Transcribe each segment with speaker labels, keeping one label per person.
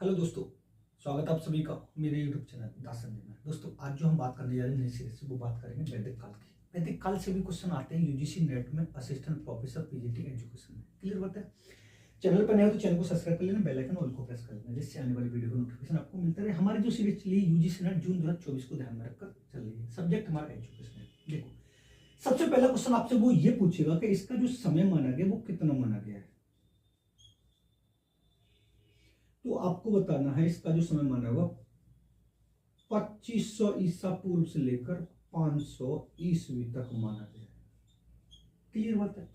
Speaker 1: Hello दोस्तों, स्वागत है आप सभी का मेरे यूट्यूब चैनल दास संजय में। दोस्तों, आज जो हम बात करने जा रहे हैं नई सीरीज से, वो बात करेंगे वैदिक काल की। वैदिक काल से भी क्वेश्चन आते हैं यूजीसी नेट में, असिस्टेंट प्रोफेसर पीजीटी एजुकेशन में। क्लियर बात है। चैनल पर नए हो तो चैनल को सब्सक्राइब कर लेना, बेल आइकन ऑल को प्रेस कर लेना, जिससे आने वाली वीडियो का नोटिफिकेशन आपको मिलता रहे। हमारी जो सीरीज चली यूजीसी नेट जून 2024 को ध्यान में रखकर चल रही है। सब्जेक्ट हमारा एजुकेशन है। देखो, सबसे पहला क्वेश्चन आपसे वो ये पूछेगा कि इसका जो समय माना गया वो कितना माना गया है। तो आपको बताना है इसका जो समय माना हुआ 2500 ईसा पूर्व से लेकर 500 ईस्वी तक माना गया है। क्लियर बात है।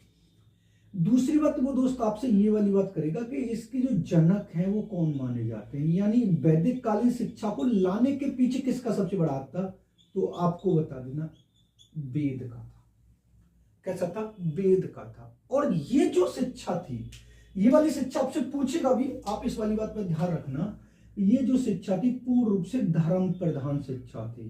Speaker 1: दूसरी बात वो दोस्त आपसे ये वाली बात करेगा कि इसके जो जनक हैं वो कौन माने जाते हैं, यानी वैदिक कालीन शिक्षा को लाने के पीछे किसका सबसे बड़ा हाथ था। तो आपको बता देना वेद का था। कैसा था? वेद का था। और ये जो शिक्षा थी, ये वाली शिक्षा आपसे पूछेगा भी, आप इस वाली बात पर ध्यान रखना। ये जो शिक्षा थी पूर्ण रूप से धर्म प्रधान शिक्षा थी।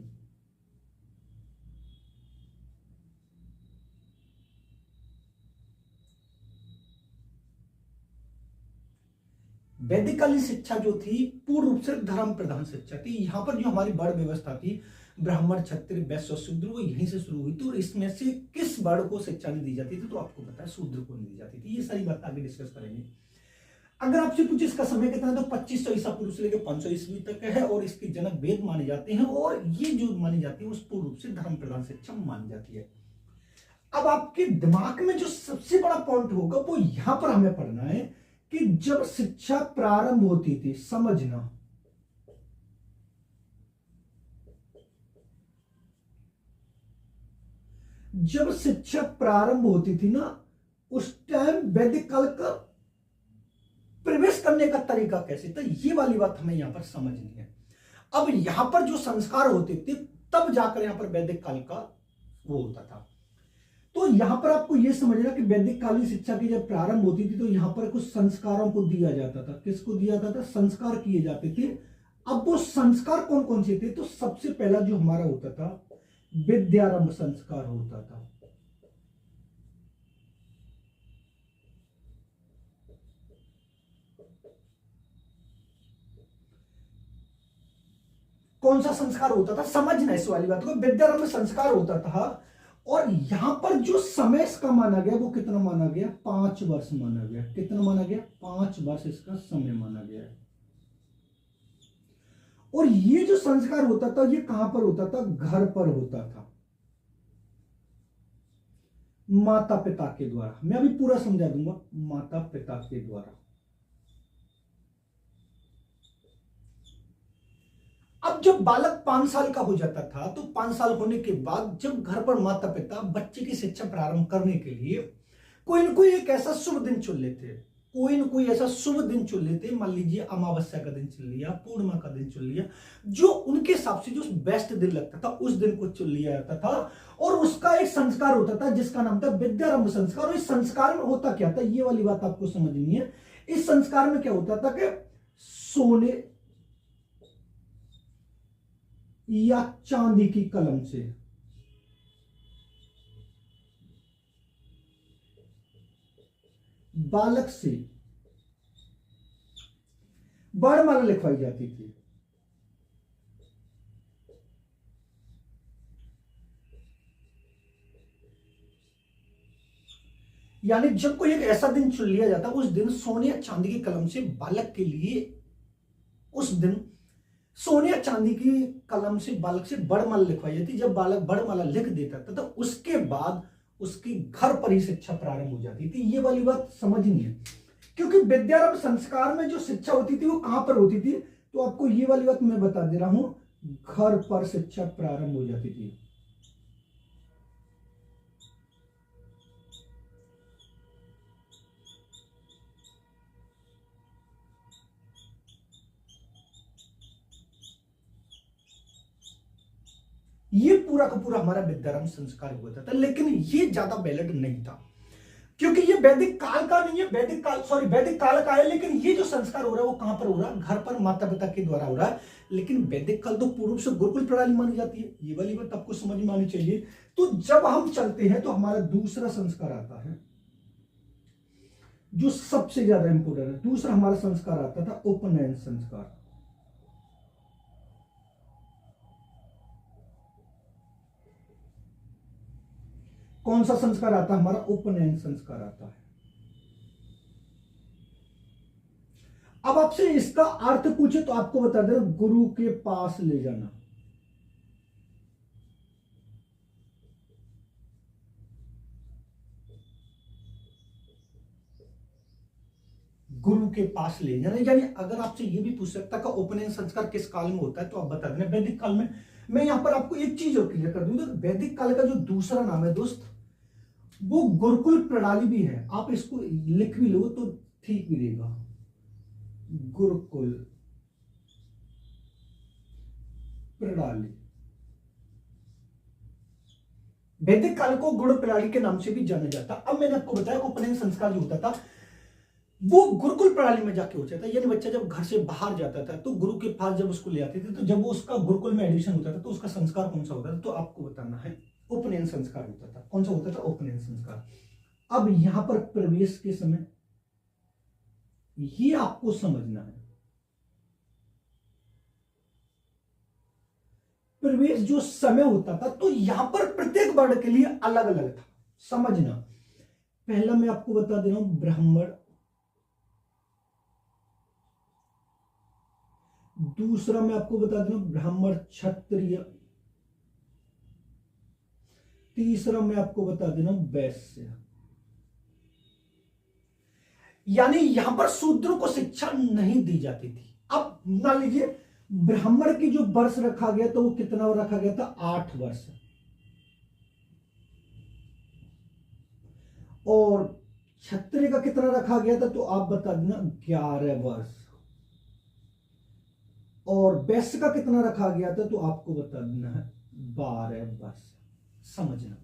Speaker 1: वैदिक कालीन शिक्षा जो थी पूर्ण रूप से धर्म प्रधान शिक्षा थी। यहां पर जो हमारी वर्ण व्यवस्था थी, ब्राह्मण, क्षत्रिय, वैश्य, शूद्र, वो यहीं से शुरू हुई। तो इसमें से किस वर्ण को शिक्षा नहीं दी जाती थी? तो आपको पता है शूद्र को नहीं दी जाती थी। ये सारी बात आगे डिस्कस करेंगे। अगर आपसे पूछे इसका समय कितना है, तो 2500 ईसा पूर्व से लेकर 500 ईस्वी तक है। और इसके जनक वेद माने जाते हैं, और ये जो मानी जाती है उस पूर्ण रूप से धर्म प्रधान शिक्षा मानी जाती है। अब आपके दिमाग में जो सबसे बड़ा पॉइंट होगा वो यहां पर हमें पढ़ना है कि जब शिक्षा प्रारंभ होती थी, समझना, जब शिक्षा प्रारंभ होती थी ना, उस टाइम वैदिक काल का प्रवेश करने का तरीका कैसे था, ये वाली बात हमें यहां पर समझनी है। अब यहां पर जो संस्कार होते थे तब जाकर यहां पर वैदिक काल का वो होता था। तो यहां पर आपको यह समझना कि वैदिक कालीन शिक्षा की जब प्रारंभ होती थी तो यहां पर कुछ संस्कारों को दिया जाता था। किसको दिया जाता था? संस्कार किए जाते थे। अब वो संस्कार कौन कौन से थे? तो सबसे पहला जो हमारा होता था विद्यारंभ संस्कार होता था। कौन सा संस्कार होता था? समझना इस वाली बात को। विद्यारंभ संस्कार होता था। और यहां पर जो समय इसका माना गया वो कितना माना गया? 5 वर्ष माना गया। कितना माना गया? 5 वर्ष इसका समय माना गया। और ये जो संस्कार होता था ये कहां पर होता था? घर पर होता था, माता पिता के द्वारा। मैं अभी पूरा समझा दूंगा। माता पिता के द्वारा। अब जब बालक 5 साल का हो जाता था तो 5 साल होने के बाद जब घर पर माता पिता बच्चे की शिक्षा प्रारंभ करने के लिए कोई न कोई एक ऐसा शुभ दिन चुन लेते, कोई न कोई ऐसा शुभ दिन चुन लेते। मान लीजिए अमावस्या का दिन चुन लिया, पूर्णिमा का दिन चुन लिया, जो उनके हिसाब से जो बेस्ट दिन लगता था उस दिन को चुन लिया जाता था। और उसका एक संस्कार होता था जिसका नाम था विद्यारंभ संस्कार। और इस संस्कार में होता क्या था, ये वाली बात आपको समझनी है। इस संस्कार में क्या होता था कि सोने या चांदी की कलम से बालक से वर्णमाला लिखवाई जाती थी। यानी जब कोई एक ऐसा दिन चुन लिया जाता, उस दिन सोने या चांदी की कलम से बालक के लिए, उस दिन सोने या चांदी की कलम से बालक से वर्णमाला लिखवाई जाती। जब बालक वर्णमाला लिख देता था तो उसके बाद उसकी घर पर ही शिक्षा प्रारंभ हो जाती थी। ये वाली बात समझनी है, क्योंकि विद्यारंभ संस्कार में जो शिक्षा होती थी वो कहां पर होती थी। तो आपको ये वाली बात मैं बता दे रहा हूं, घर पर शिक्षा प्रारंभ हो जाती थी। ये पूरा का पूरा हमारा विद्यारंभ संस्कार हुआ था। लेकिन ये ज्यादा वैलिड नहीं था, क्योंकि ये वैदिक काल का नहीं है। वैदिक काल का है, लेकिन ये जो संस्कार हो रहा है वो कहां पर हो रहा है? घर पर माता पिता के द्वारा हो रहा है। लेकिन वैदिक काल तो पूर्व से गुरुकुल प्रणाली मानी जाती है। ये वाली बात आपको समझ में आनी चाहिए। तो जब हम चलते हैं तो हमारा दूसरा संस्कार आता है जो सबसे ज्यादा इंपोर्टेंट है। दूसरा हमारा संस्कार आता था उपनयन संस्कार। कौन सा संस्कार आता है हमारा? उपनयन संस्कार आता है। अब आपसे इसका अर्थ पूछे तो आपको बता दे, गुरु के पास ले जाना। गुरु के पास ले जाना, यानी अगर आपसे ये भी पूछ सकता है कि उपनयन संस्कार किस काल में होता है, तो आप बता देना वैदिक काल में। मैं यहां पर आपको एक चीज और क्लियर कर दूंगा, वैदिक काल का जो दूसरा नाम है दोस्त, वो गुरुकुल प्रणाली भी है। आप इसको लिख भी लो तो ठीक भी रहेगा, गुरुकुल प्रणाली। वैदिक काल को गुरु प्रणाली के नाम से भी जाना जाता। अब मैंने आपको बताया उपनयन संस्कार जो होता था वो गुरुकुल प्रणाली में जाके हो जाता है, यानी बच्चा जब घर से बाहर जाता था तो गुरु के पास जब उसको ले आते थे, तो जब वो उसका गुरुकुल में एडमिशन होता था तो उसका संस्कार कौन सा होता था, तो आपको बताना है उपनयन संस्कार होता था। कौन सा होता था? उपनयन संस्कार। अब यहां पर प्रवेश के समय ये आपको समझना है, प्रवेश जो समय होता था तो यहां पर प्रत्येक वर्ण के लिए अलग अलग था, समझना। पहला मैं आपको बता दे रहा हूं ब्राह्मण, दूसरा मैं आपको बता दे रहा हूं ब्राह्मण क्षत्रिय, तीसरा मैं आपको बता दे रहा हूं वैश्य। यानी यहां पर शूद्रों को शिक्षा नहीं दी जाती थी। अब मान लीजिए ब्राह्मण की जो वर्ष रखा गया तो वो कितना रखा गया था? 8 वर्ष। और क्षत्रिय का कितना रखा गया था? तो आप बता देना 11 वर्ष। और वैश्य का कितना रखा गया था? तो आपको बता देना है 12 वर्ष। समझना,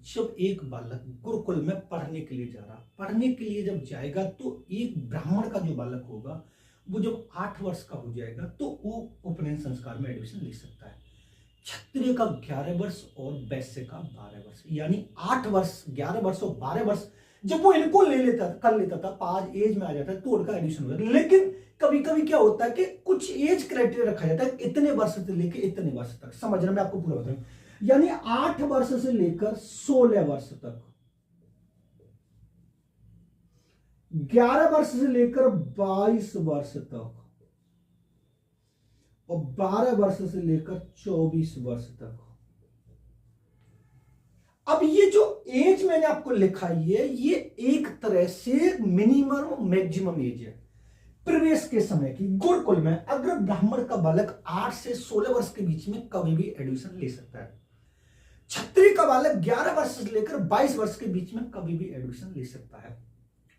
Speaker 1: जब एक बालक गुरुकुल में पढ़ने के लिए जा रहा, पढ़ने के लिए जब जाएगा तो एक ब्राह्मण का जो बालक होगा वो जब 8 वर्ष का हो जाएगा तो वो उपनयन संस्कार में एडमिशन ले सकता है। क्षत्रिय का 11 वर्ष और वैश्य का 12 वर्ष, यानी 8 वर्ष, 11 वर्ष और 12 वर्ष जब वो इनको ले लेता कर लेता था, 5 एज में आ जाता है तो उनका एडमिशन होता है। लेकिन कभी कभी क्या होता है कि कुछ एज क्राइटेरिया रखा जाता है, इतने वर्ष से लेकर इतने वर्ष तक। समझना, मैं आपको पूरा बता रहा हूं, यानी 8 वर्ष से लेकर 16 वर्ष तक, 11 वर्ष से लेकर 22 वर्ष तक, और 12 वर्ष से लेकर 24 वर्ष तक। अब ये जो एज मैंने आपको लिखा है ये एक तरह से मिनिमम मैक्सिमम एज है प्रवेश के समय की। गुरुकुल में अगर ब्राह्मण का बालक 8 से 16 वर्ष के बीच में कभी भी एडमिशन ले सकता है, क्षत्रिय का बालक 11 वर्ष से लेकर 22 वर्ष के बीच में कभी भी एडमिशन ले सकता है,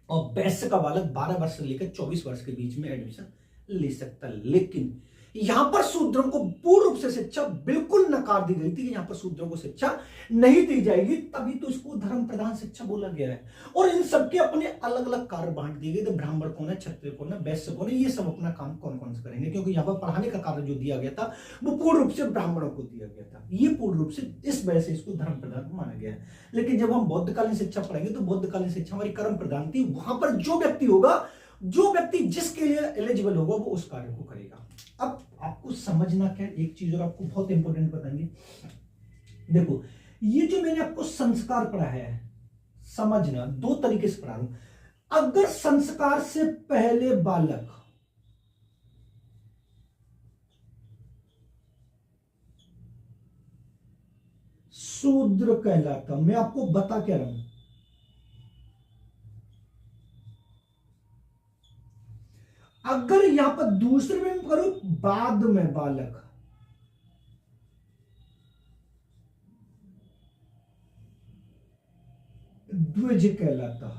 Speaker 1: और वैश्य का बालक 12 वर्ष से लेकर 24 वर्ष के बीच में एडमिशन ले सकता है। लेकिन यहां पर शूद्रों को पूर्ण रूप से शिक्षा बिल्कुल नकार दी गई थी कि यहां पर शूद्रों को शिक्षा नहीं दी जाएगी, तभी तो इसको धर्म प्रधान शिक्षा बोला गया है। और इन सबके अपने अलग अलग कार्य बांट दिए गए थे, ब्राह्मण कौन है, क्षत्रिय कौन है, वैश्य कौन है, ये सब अपना काम कौन कौन से करेंगे, क्योंकि यहाँ पर पढ़ाने का कार्य जो दिया गया था वो पूर्ण रूप से ब्राह्मणों को दिया गया था। ये पूर्ण रूप से इस वजह से इसको धर्म प्रधान माना गया है। लेकिन जब हम बौद्धकालीन शिक्षा पढ़ेंगे तो बौद्धकालीन शिक्षा हमारी कर्म प्रधान थी। वहां पर जो व्यक्ति जिसके लिए एलिजिबल होगा वो उस कार्य को करेगा। अब आपको समझना क्या, एक चीज और आपको बहुत इंपॉर्टेंट बताएंगे। देखो, ये जो मैंने आपको संस्कार पढ़ाया है, समझना 2 तरीके से पढ़ा रहा हूं। अगर संस्कार से पहले बालक शूद्र कहलाता, मैं आपको बता क्या रहा हूं, अगर यहां पर दूसरे में करो बाद में बालक द्विज कहलाता।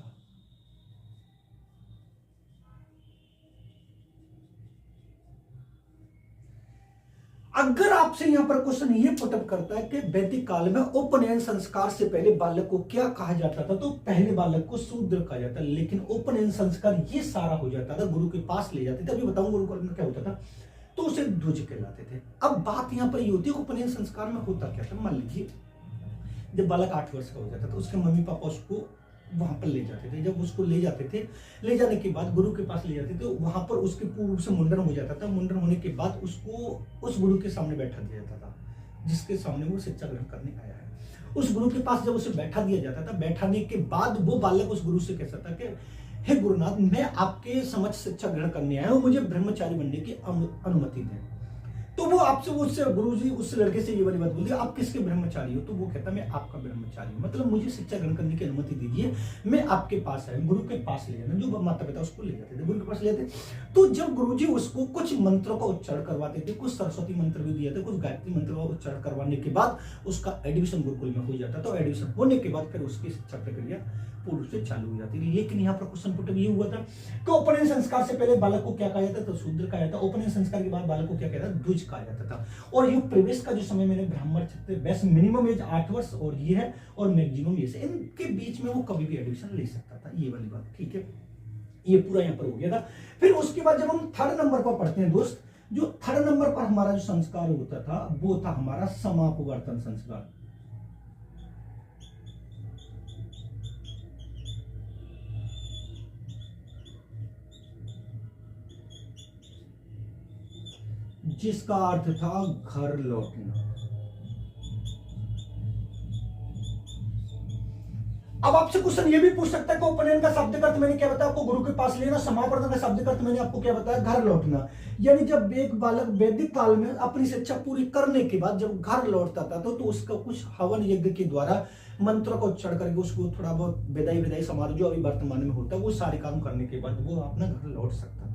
Speaker 1: अगर आपसे यहां पर क्वेश्चन ये पुटअप करता है कि वैदिक काल में उपनयन संस्कार से पहले बालक को क्या कहा जाता था, तो पहले बालक को शूद्र कहा जाता, लेकिन उपनयन संस्कार ये सारा हो जाता था, गुरु के पास ले जाते थे। अभी बताऊंगा गुरुकुल में क्या होता था, तो उसे ध्वज कहलाते थे। अब बात यहां पर ये होती है उपनयन संस्कार में होता क्या था। मान लीजिए जब बालक 8 वर्ष का हो जाता था तो उसके मम्मी पापा उसको वहां पर ले जाते थे। जब उसको ले जाते थे, ले जाने के बाद गुरु के पास ले जाते थे, वहां पर उसके पूर्ण रूप से मुंडन हो जाता था। मुंडन होने के बाद उसको उस गुरु के सामने बैठा दिया जाता था जिसके सामने वो शिक्षा ग्रहण करने आया है। उस गुरु के पास जब उसे बैठा दिया जाता था, बैठाने के बाद वो बालक उस गुरु से कहता था कि हे गुरुनाथ, मैं आपके समक्ष शिक्षा ग्रहण करने आया हूं, मुझे ब्रह्मचारी बनने की अनुमति दें। तो वो आपसे उससे गुरुजी उस लड़के से ये वाली बात बोलती है, आप किसके ब्रह्मचारी हो? तो वो कहता मैं आपका ब्रह्मचारी हूं, मतलब मुझे शिक्षा ग्रहण करने की अनुमति दीजिए, मैं आपके पास आया। गुरु के पास ले जाना, जो माता पिता उसको ले जाते थे, गुरु के पास ले जाते। तो जब गुरुजी उसको कुछ मंत्रों का उच्चारण करवाते थे, कुछ सरस्वती मंत्र भी दिए थे, कुछ गायत्री मंत्र का उच्चारण करवाने के बाद उसका एडमिशन गुरुकुल में हो जाता। तो एडमिशन होने के बाद फिर उसकी शिक्षा प्रक्रिया पूर्ण रूप से चालू हो जाती थी। लेकिन यहाँ पर क्वेश्चन पुट ये हुआ था कि उपनयन संस्कार से पहले बालक को क्या कहा जाता था? तो शूद्र कहा जाता। उपनयन संस्कार के बाद बालक को क्या कहता था? द्विज कहा जाता था। और युग प्रवेश का जो समय मैंने ब्राह्मण क्षत्रिय वैश्य मिनिमम एज 8 वर्ष और ये है, और मैक्सिमम ये से, इनके बीच में वो कभी भी एडमिशन ले सकता था। ये वाली बात ठीक है, ये पूरा यहाँ पर हो गया था। फिर उसके बाद जब हम थर्ड नंबर पर पढ़ते हैं दोस्त, जो थर्ड नंबर पर हमारा जो संस्कार होता था वो था हमारा समापवर्तन संस्कार। जिसका अर्थ था घर लौटना। अब आपसे क्वेश्चन ये भी पूछ सकता है कि उपनयन का शब्द अर्थ मैंने क्या बताया आपको? गुरु के पास लेना। समापवर्तन का शब्द अर्थ मैंने आपको क्या बताया? घर लौटना। यानी जब एक बालक वैदिक काल में अपनी शिक्षा पूरी करने के बाद जब घर लौटता था तो उसका कुछ हवन यज्ञ के द्वारा मंत्रों का उच्चारण करके उसको थोड़ा बहुत विदाई समारोह जो अभी वर्तमान में होता है वो सारे काम करने के बाद वो अपना घर लौट सकता था।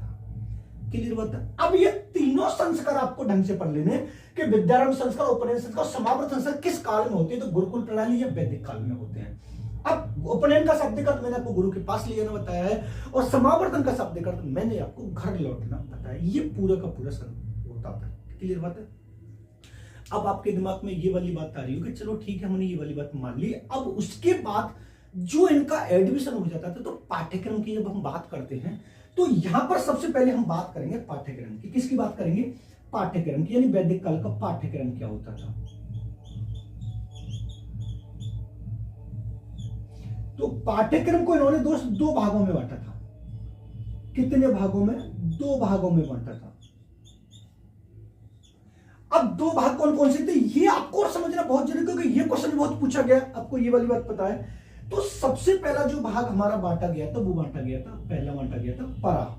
Speaker 1: क्लियर बात है? अब ये तीनों संस्कार आपको ढंग से पढ़ लेने कि विद्यारंभ संस्कार, उपनयन संस्कार, समापन संस्कार किस काल में होते हैं? तो गुरुकुल प्रणाली या वैदिक काल में होते हैं। अब उपनयन का शब्द अर्थ मैंने आपको गुरु के पास ले जाना बताया है, और समावर्तन का शब्द अर्थ मैंने आपको घर लौटना बताया। ये पूरा का पूरा होता था। क्लियर बात है? अब आपके दिमाग में ये वाली बात आ रही हो कि चलो ठीक है, हमने ये वाली बात मान ली। अब उसके बाद जो इनका एडमिशन हो जाता था, तो पाठ्यक्रम की जब हम बात करते हैं तो यहां पर सबसे पहले हम बात करेंगे पाठ्यक्रम की। किसकी बात करेंगे? पाठ्यक्रम की। यानी वैदिक काल का पाठ्यक्रम क्या होता था। तो पाठ्यक्रम को इन्होंने दोस्त दो भागों में बांटा था। कितने भागों में? दो भागों में बांटा था। अब दो भाग कौन कौन से थे ये आपको समझना बहुत जरूरी, क्योंकि ये क्वेश्चन बहुत पूछा गया। आपको ये वाली बात पता है? तो सबसे पहला जो भाग हमारा बांटा गया था वो बांटा गया था, पहला बांटा गया था परा,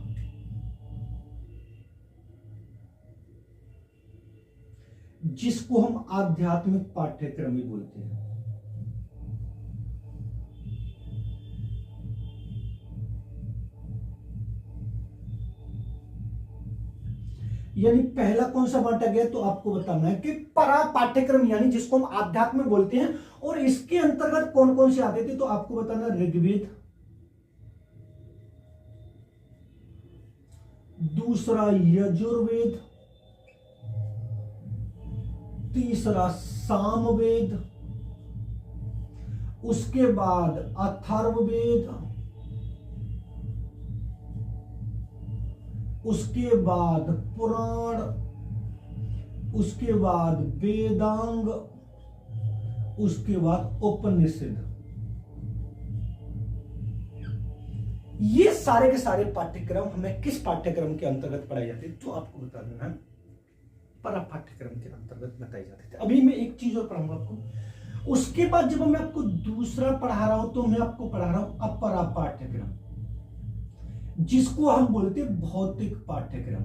Speaker 1: जिसको हम आध्यात्मिक पाठ्यक्रम भी बोलते हैं। यानी पहला कौन सा बांटा गया? तो आपको बताना है कि परा पाठ्यक्रम, यानी जिसको हम आध्यात्म बोलते हैं, और इसके अंतर्गत कौन कौन से आते थे? तो आपको बताना ऋग्वेद, दूसरा यजुर्वेद, तीसरा सामवेद, उसके बाद अथर्ववेद, उसके बाद पुराण, उसके बाद वेदांग, उसके बाद उपनिषद। ये सारे के सारे पाठ्यक्रम हमें किस पाठ्यक्रम के अंतर्गत पढ़ाए जाते हैं? तो आपको बता देना है परा पाठ्यक्रम के अंतर्गत बताए जाते थे। अभी मैं एक चीज और पढ़ाऊंगा आपको। उसके बाद जब मैं आपको दूसरा पढ़ा रहा हूं तो मैं आपको पढ़ा रहा हूं अपरा पाठ्यक्रम, जिसको हम बोलते हैं भौतिक पाठ्यक्रम।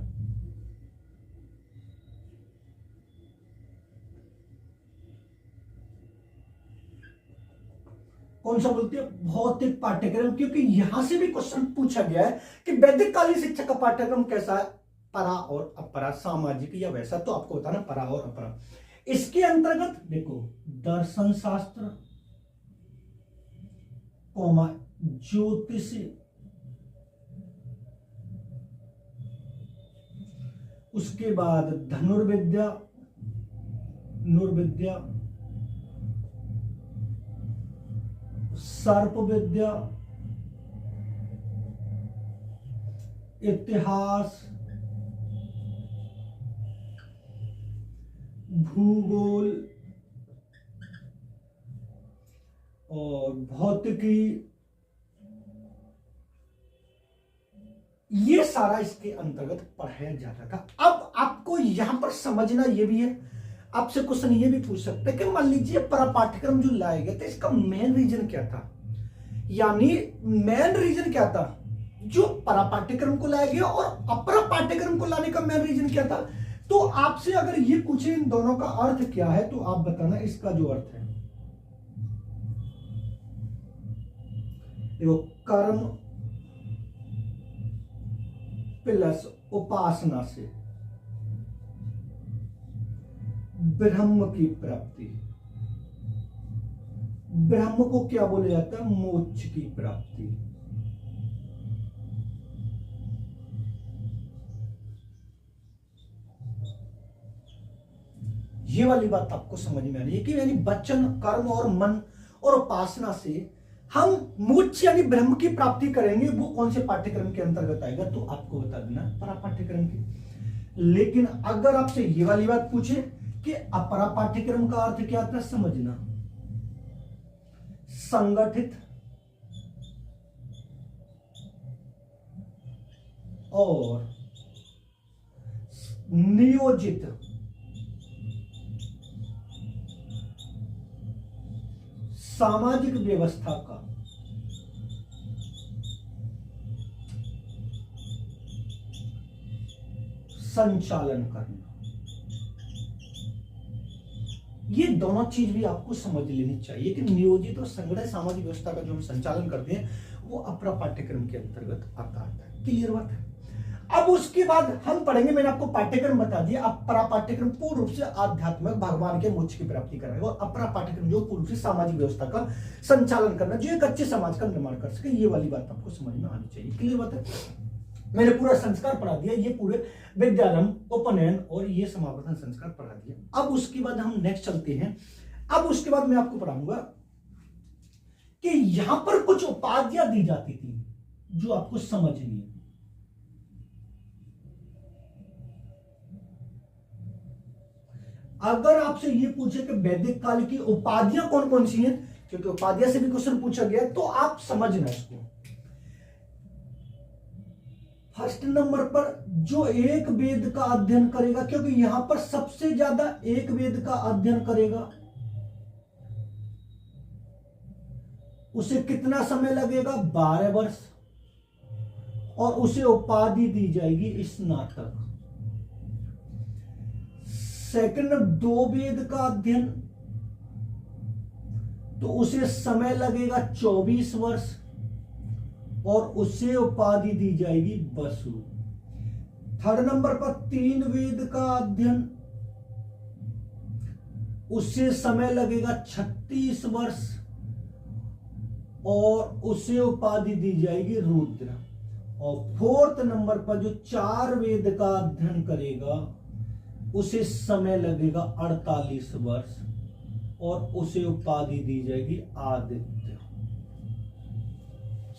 Speaker 1: कौन सा बोलते हैं? भौतिक पाठ्यक्रम। क्योंकि यहां से भी क्वेश्चन पूछा गया है कि वैदिक कालीन शिक्षा का पाठ्यक्रम कैसा है, परा और अपरा, सामाजिक या वैसा। तो आपको बताना परा और अपरा। इसके अंतर्गत देखो दर्शन शास्त्र, ज्योतिष, उसके बाद धनुर्विद्या, नुर्विद्या, सर्प विद्या, इतिहास, भूगोल और भौतिकी, ये सारा इसके अंतर्गत पढ़ाया जाता था। अब आपको यहां पर समझना ये भी है, आपसे क्वेश्चन ये भी पूछ सकते हैं कि मान लीजिए para पाठ्यक्रम जो लाया गया था इसका मेन रीजन क्या था, यानी मेन रीजन क्या था जो para पाठ्यक्रम को लाया गया और अपरा पाठ्यक्रम को लाने का मेन रीजन क्या था। तो आपसे अगर ये पूछे इन दोनों का अर्थ क्या है तो आप बताना इसका जो अर्थ है, देखो कर्म प्लस उपासना से ब्रह्म की प्राप्ति, ब्रह्म को क्या बोला जाता है, मोक्ष की प्राप्ति। ये वाली बात आपको समझ में आ रही है कि यानी वचन कर्म और मन और उपासना से हम मोक्ष यानी ब्रह्म की प्राप्ति करेंगे, वो कौन से पाठ्यक्रम के अंतर्गत आएगा तो आपको बता देना परा पाठ्यक्रम की। लेकिन अगर आपसे ये वाली बात पूछे कि अपरा पाठ्यक्रम का अर्थ क्या था, समझना संगठित और नियोजित सामाजिक व्यवस्था का संचालन करना। ये दोनों चीज भी आपको समझ लेनी चाहिए कि नियोजित और संगठित सामाजिक व्यवस्था का जो हम संचालन करते हैं वो अपरा पाठ्यक्रम के अंतर्गत आता है। क्लियर बात है। अब उसके बाद हम पढ़ेंगे, मैंने आपको पाठ्यक्रम बता दिया, अपरा पाठ्यक्रम पूर्ण रूप से आध्यात्मिक भगवान के मोक्ष की प्राप्ति कराएगा और अपरा पाठ्यक्रम जो पूर्ण रूप से सामाजिक व्यवस्था का संचालन करना, जो एक अच्छे समाज का निर्माण कर सके। ये वाली बात आपको समझ में आनी चाहिए। क्लियर बात है। मैंने पूरा संस्कार पढ़ा दिया, ये पूरे विद्यारंभ उपनयन और ये समावर्तन संस्कार पढ़ा दिया। अब उसके बाद हम नेक्स्ट चलते हैं। अब उसके बाद मैं आपको पढ़ाऊंगा कि यहां पर कुछ उपाधियां दी जाती थी जो आपको समझनी है। अगर आपसे ये पूछे कि वैदिक काल की उपाधियां कौन कौन सी हैं, क्योंकि उपाधियां से भी क्वेश्चन पूछा गया, तो आप समझना इसको। फर्स्ट नंबर पर जो एक वेद का अध्ययन करेगा, क्योंकि यहां पर सबसे ज्यादा एक वेद का अध्ययन करेगा, उसे कितना समय लगेगा, 12 वर्ष, और उसे उपाधि दी जाएगी स्नातक। सेकंड, 2 वेद का अध्ययन, तो उसे समय लगेगा 24 वर्ष और उसे उपाधि दी जाएगी वसु। थर्ड नंबर पर 3 वेद का अध्ययन, उसे समय लगेगा 36 वर्ष और उसे उपाधि दी जाएगी रुद्र। और फोर्थ नंबर पर जो 4 वेद का अध्ययन करेगा उसे समय लगेगा 48 वर्ष और उसे उपाधि दी जाएगी आदित्य।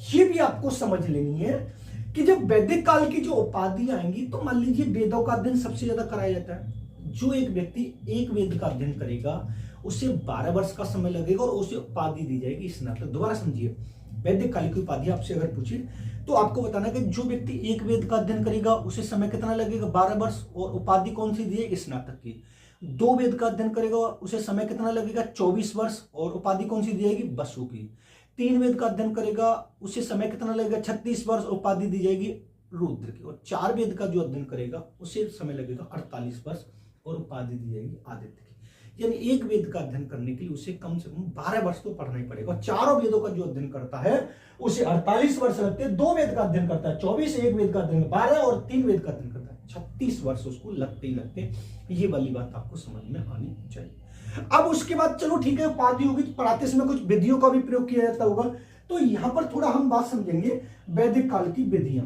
Speaker 1: ये भी आपको समझ लेनी है कि जब वैदिक काल की जो उपाधि आएंगी, तो मान लीजिए वेदों का अध्ययन सबसे ज्यादा कराया जाता है। जो एक व्यक्ति एक वेद का अध्ययन करेगा उसे 12 वर्ष का समय लगेगा और उसे उपाधि दी जाएगी स्नातक। दोबारा समझिए, वैदिक काल की उपाधि आपसे अगर पूछे तो आपको बताना कि जो व्यक्ति एक वेद का अध्ययन करेगा उसे समय कितना लगेगा, 12 वर्ष, और उपाधि कौन सी दी है, स्नातक की। 2 वेद का अध्ययन करेगा उसे समय कितना लगेगा, 24 वर्ष, और उपाधि कौन सी दी जाएगी, वसु की। 3 वेद का अध्ययन करेगा उसे समय कितना लगेगा, 36 वर्ष, उपाधि दी जाएगी रुद्र की। और 4 वेद का जो अध्ययन करेगा उसे समय लगेगा 48 वर्ष और उपाधि दी जाएगी आदित्य की। यानी एक वेद का अध्ययन करने के लिए उसे कम से कम 12 वर्ष तो पढ़ना ही पड़ेगा। और 4 वेदों का जो अध्ययन करता है उसे 48 वर्ष लगते हैं। 2 वेद का अध्ययन करता है 24, एक वेद का अध्ययन 12 और 3 वेद का अध्ययन करता है 36 वर्ष उसको लगते ही लगते। ये वाली बात आपको समझ में आनी चाहिए। अब उसके बाद चलो ठीक है, उपाधि होगी, पढ़ाते समय कुछ विधियों का भी प्रयोग किया जाता होगा, तो यहां पर थोड़ा हम बात समझेंगे वैदिक काल की विधियां।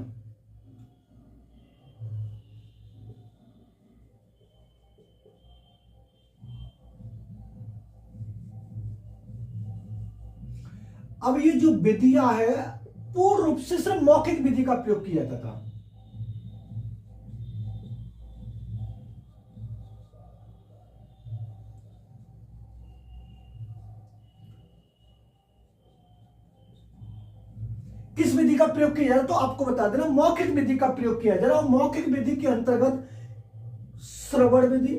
Speaker 1: अब ये जो विधियां है पूर्ण रूप से सिर्फ मौखिक विधि का प्रयोग किया जाता था। किस विधि का प्रयोग किया जा रहा है, तो आपको बता देना मौखिक विधि का प्रयोग किया जा रहा है। मौखिक विधि के अंतर्गत श्रवण विधि,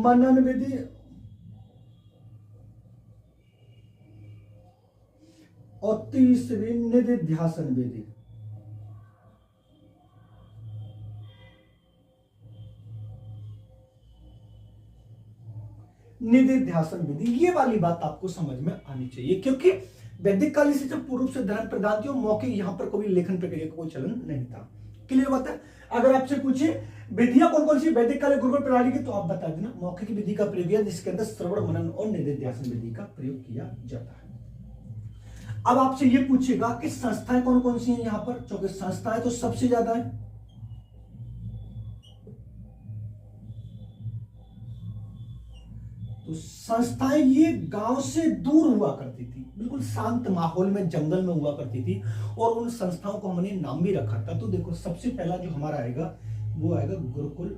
Speaker 1: मनन विधि और तीसरी निधिध्यासन विधि। निधिध्यासन विधि, ये वाली बात आपको समझ में आनी चाहिए, क्योंकि वैदिक काल से जब पूर्व से धर्म प्रदान थी, मौखिक यहां पर कोई लेखन प्रक्रिया का कोई चलन नहीं था। क्लियर बात है। अगर आपसे पूछे विधियां कौन कौन सी वैदिक काल गुरुकुल प्रणाली की, तो आप बता देना मौखिक विधि का प्रयोग, जिसके अंदर श्रवण मनन और निधिध्यासन विधि का प्रयोग किया जाता है। अब आपसे ये पूछेगा कि संस्थाएं कौन कौन सी हैं यहां पर, क्योंकि संस्थाएं तो सबसे ज्यादा है। तो संस्थाएं ये गांव से दूर हुआ करती थी, बिल्कुल शांत माहौल में, जंगल में हुआ करती थी, और उन संस्थाओं को हमने नाम भी रखा था। तो देखो सबसे पहला जो हमारा आएगा वो आएगा गुरुकुल,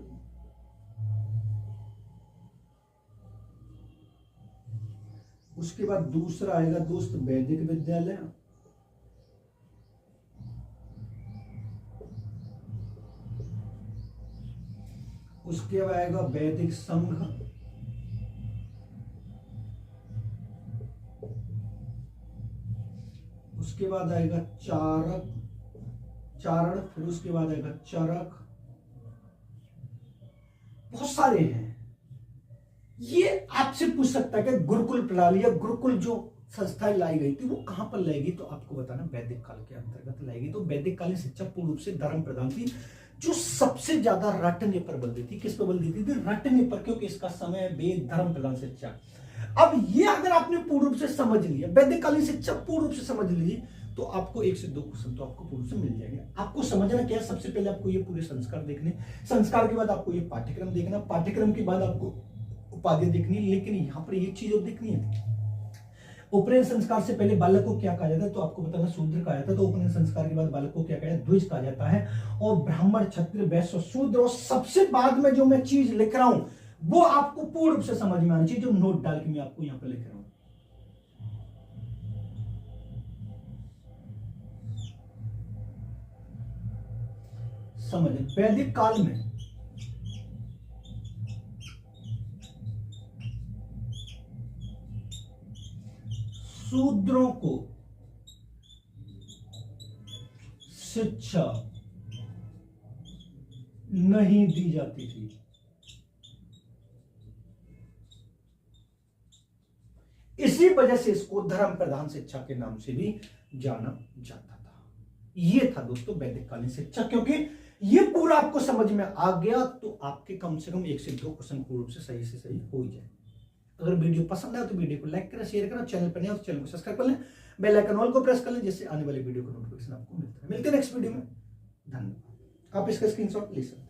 Speaker 1: उसके बाद दूसरा आएगा दोस्त वैदिक विद्यालय, उसके बाद आएगा वैदिक संघ, उसके बाद आएगा चारण, फिर उसके बाद आएगा चरक। बहुत सारे हैं। ये आपसे पूछ सकता है कि गुरुकुल प्रणाली या गुरुकुल जो संस्थाएं लाई गई थी वो कहां पर लाई गई, तो आपको बताना वैदिक काल के अंतर्गत लाई गई। तो वैदिक कालीन शिक्षा पूर्ण रूप से धर्म प्रधान थी, जो सबसे ज्यादा रटने पर बल देती। किस पर बल देती थी? रटने पर, क्योंकि इसका समय वेद धर्म प्रधान शिक्षा। अब ये अगर आपने पूर्ण रूप से समझ लिया, वैदिक कालीन शिक्षा पूर्ण रूप से समझ ली, तो आपको 1 से 2 क्वेश्चन तो आपको पूर्ण से मिल जाएंगे। आपको समझना क्या है, सबसे पहले आपको ये पूरे संस्कार देखने, संस्कार के बाद आपको ये पाठ्यक्रम देखना, पाठ्यक्रम के बाद आपको उपाधि देखनी। लेकिन यहां पर ये चीज और देखनी है, उपनयन संस्कार से पहले बालक को क्या कहा जाता है, तो आपको बताना शूद्र कहा जाता है। तो उपनयन संस्कार के बाद बालक को क्या कहा जाता है? द्विज कहा जाता है। और ब्राह्मण, क्षत्रिय, वैश्य और शूद्र, और सबसे बाद में जो मैं चीज लिख रहा हूं वो आपको पूर्ण रूप से समझ में आनी चाहिए, जो नोट डाल के मैं आपको यहां पर लिख रहा हूं। समझ, वैदिक काल में शूद्रों को शिक्षा नहीं दी जाती थी। इसी वजह से इसको धर्म प्रधान शिक्षा के नाम से भी जाना जाता था। यह था दोस्तों वैदिक कालीन शिक्षा। क्योंकि ये पूरा आपको समझ में आ गया तो आपके कम से कम 1 से 2 क्वेश्चन पूर्ण रूप से सही हो ही जाए। अगर वीडियो पसंद आए तो वीडियो को लाइक करें, शेयर करें, चैनल पर नए हो तो चैनल को सब्सक्राइब कर लें, बेल आइकन ऑल को प्रेस कर लें, जिससे आने वाले वीडियो का नोटिफिकेशन आपको मिलता है। मिलते हैं नेक्स्ट वीडियो में। धन्यवाद। आप इसका स्क्रीनशॉट ले सकते हैं।